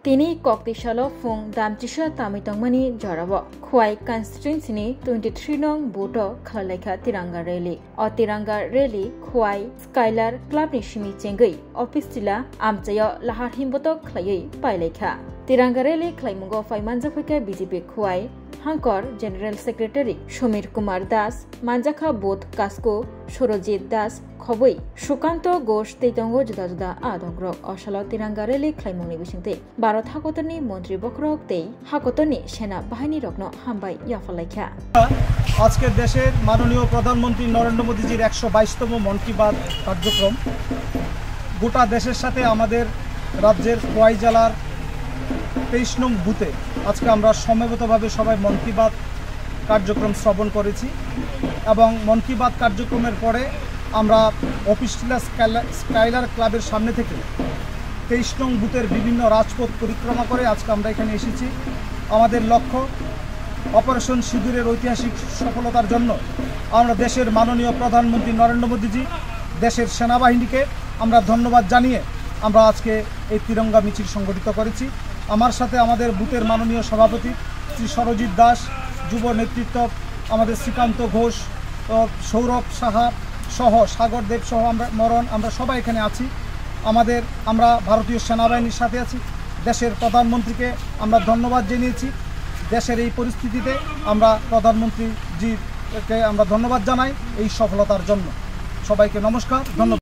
তিনি ককতিশালো ফুং দামচিসা তামিতংমানি জরাব খোয়াই কনস্টিটুয়েন্সিনি 23 নং বুট খালাইখা তিरंगा रैली अ तिरंगा रैली खवाई स्काइलार क्लाबनि सिमी चेंगै अफिस जिला आमचायाव लाहार हिमबत खलायै पाइलाइखा तिरंगा रैली खलाइमुंगो फाइमानजाफैका बीजेपी खवाई हांकर जनरल सेक्रेटारि समीर कुमार दास मानजाखा बोध कास्को सरजित दास खबै सुकान्त घोष तैतंग जुदा जुदा आदग्रक अशाल तिरंगा रैली खलाइमुंगनि बिसिंते भारत हाकतनि मन्त्री बखरक तै हाकतनि सेना बाहिनी रत्न हामबाय याफालाइखा আজকে দেশের মাননীয় প্রধানমন্ত্রী নরেন্দ্র মোদীজির 122তম মন কি বাত কার্যক্রম গোটা দেশের সাথে আমাদের রাজ্যের খোয়াই জেলার 23 নং বুথে আজকে আমরা সমবেতভাবে সবাই মন কি বাত কার্যক্রম শ্রবণ করেছি এবং মন কি বাত কার্যক্রমের পরে আমরা অফিস টিলা স্কাইলার ক্লাবের সামনে থেকে 23 নং বুথের বিভিন্ন রাজপথ পরিক্রমা করে আজকে আমরা এখানে এসেছি। আমাদের লক্ষ্য অপারেশন সিঁদুরের ঐতিহাসিক সফলতার জন্য আমরা দেশের মাননীয় প্রধানমন্ত্রী নরেন্দ্র মোদীজি দেশের সেনাবাহিনীকে আমরা ধন্যবাদ জানিয়ে আমরা আজকে এই তিরঙ্গা মিছিল সংগঠিত করেছি। আমার সাথে আমাদের বুথের মাননীয় সভাপতি শ্রী সরজিৎ দাস, যুব নেতৃত্ব আমাদের শ্রীকান্ত ঘোষ, সৌরভ সাহা সহ সাগর দেব সহ আমরা সবাই এখানে আছি। আমরা ভারতীয় সেনাবাহিনীর সাথে আছি। দেশের প্রধানমন্ত্রীকে আমরা ধন্যবাদ জানিয়েছি। দেশের এই পরিস্থিতিতে আমরা প্রধানমন্ত্রীজিকে আমরা ধন্যবাদ জানাই এই সফলতার জন্য। সবাইকে নমস্কার, ধন্যবাদ।